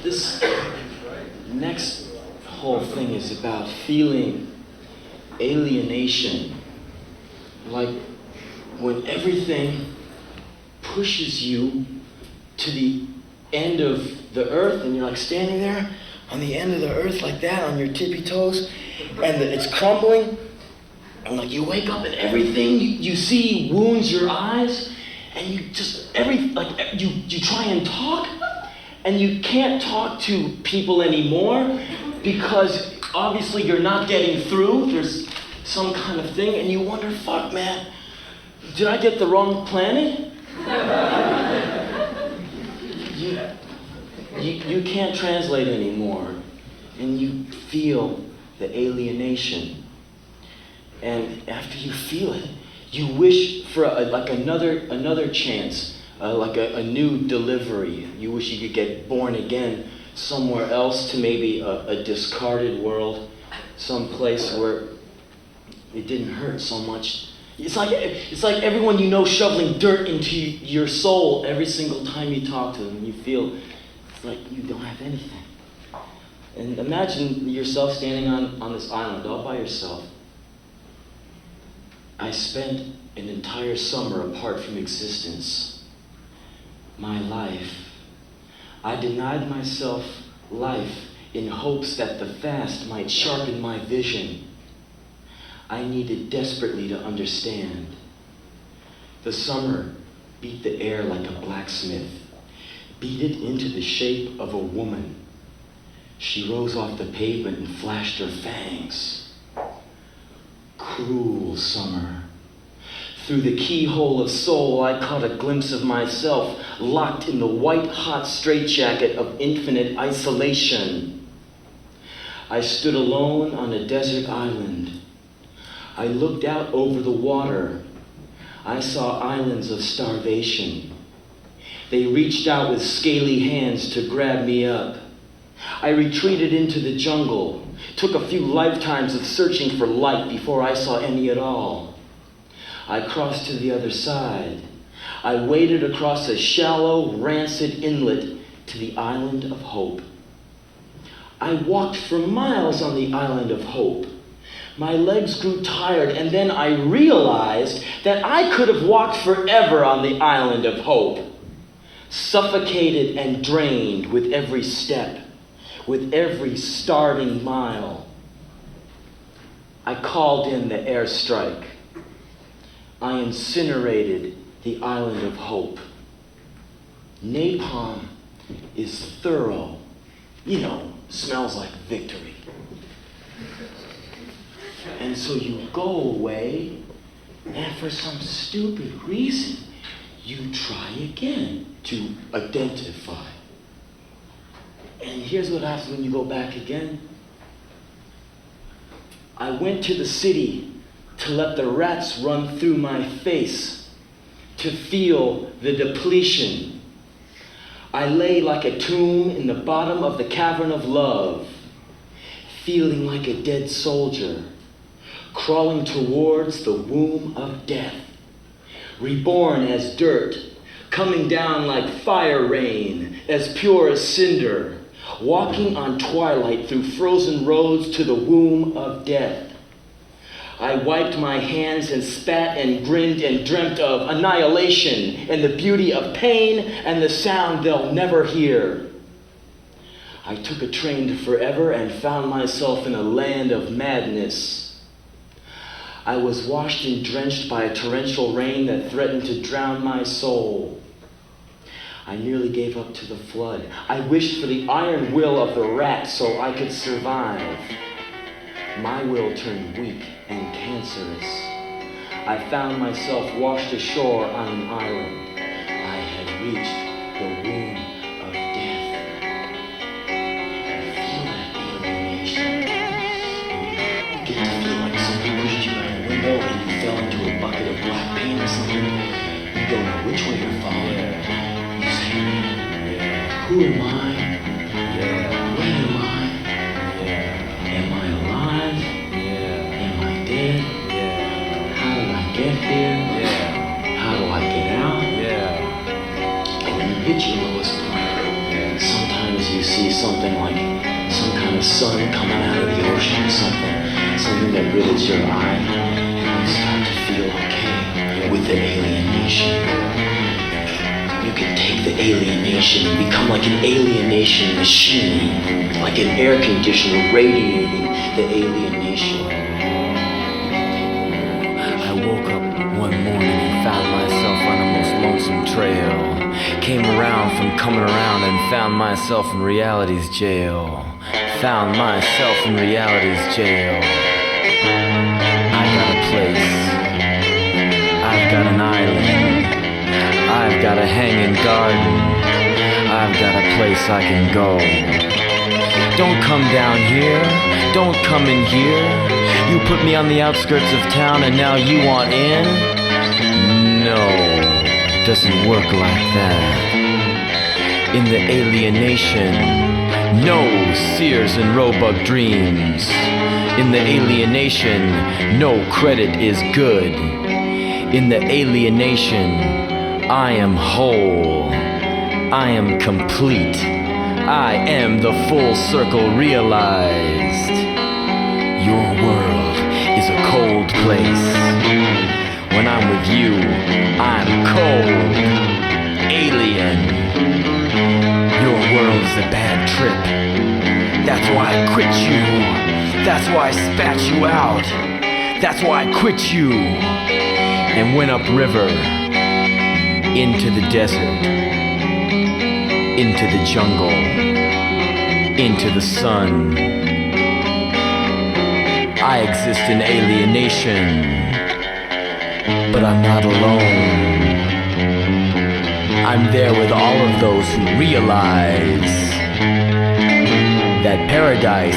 this next whole thing is about feeling alienation. Like when everything pushes you to the end of the earth and you're like standing there on the end of the earth like that on your tippy toes and it's crumbling and like you wake up and everything you see wounds your eyes and you just you try and talk and you can't talk to people anymore because obviously you're not getting through. There's some kind of thing and you wonder, fuck man, did I get the wrong planet? You can't translate anymore, and you feel the alienation. And after you feel it, you wish for another chance, like a new delivery. You wish you could get born again somewhere else, to maybe a discarded world, some place where it didn't hurt so much. It's like everyone you know shoveling dirt into your soul every single time you talk to them. You feel it's like you don't have anything. And imagine yourself standing on this island all by yourself. I spent an entire summer apart from existence. My life. I denied myself life in hopes that the fast might sharpen my vision. I needed desperately to understand. The summer beat the air like a blacksmith, beat it into the shape of a woman. She rose off the pavement and flashed her fangs. Cruel summer. Through the keyhole of soul, I caught a glimpse of myself, locked in the white-hot straitjacket of infinite isolation. I stood alone on a desert island. I looked out over the water. I saw islands of starvation. They reached out with scaly hands to grab me up. I retreated into the jungle, took a few lifetimes of searching for light before I saw any at all. I crossed to the other side. I waded across a shallow, rancid inlet to the island of hope. I walked for miles on the island of hope. My legs grew tired, and then I realized that I could have walked forever on the island of hope, suffocated and drained with every step, with every starving mile. I called in the airstrike. I incinerated the island of hope. Napalm is thorough. Smells like victory. And so you go away, and for some stupid reason, you try again to identify. And here's what happens when you go back again. I went to the city to let the rats run through my face, to feel the depletion. I lay like a tomb in the bottom of the cavern of love, feeling like a dead soldier, crawling towards the womb of death, reborn as dirt, coming down like fire rain, as pure as cinder, walking on twilight through frozen roads to the womb of death. I wiped my hands and spat and grinned and dreamt of annihilation and the beauty of pain and the sound they'll never hear. I took a train to forever and found myself in a land of madness. I was washed and drenched by a torrential rain that threatened to drown my soul. I nearly gave up to the flood. I wished for the iron will of the rat so I could survive. My will turned weak and cancerous. I found myself washed ashore on an island. I had reached the womb of death. Feel that alienation. You get to feel like somebody pushed you out a window and you fell into a bucket of black paint or something. You don't know which way you're falling. You say, who am I? Where am I? Am I alive? Am I dead? How did I get here? How do I get out? And when you hit your lowest point, sometimes you see something like some kind of sun coming out of the ocean or something that riddles your eye, and you start to feel okay with the alienation. You can take the alienation and become like an alienation machine, like an air conditioner radiating the alienation. I woke up one morning and found myself on a most lonesome trail. Came around from coming around and found myself in reality's jail. Found myself in reality's jail. I got a place. I've got an island. I've got a hanging garden. I've got a place I can go. Don't come down here. Don't come in here. You put me on the outskirts of town and now you want in? No, doesn't work like that. In the alienation, no Sears and Roebuck dreams. In the alienation, no credit is good. In the alienation, I am whole. I am complete. I am the full circle realized. Your world is a cold place. When I'm with you, I'm cold. Alien. Your world is a bad trip. That's why I quit you. That's why I spat you out. That's why I quit you and went upriver into the desert, into the jungle, into the sun. I exist in alienation, but I'm not alone. I'm there with all of those who realize that paradise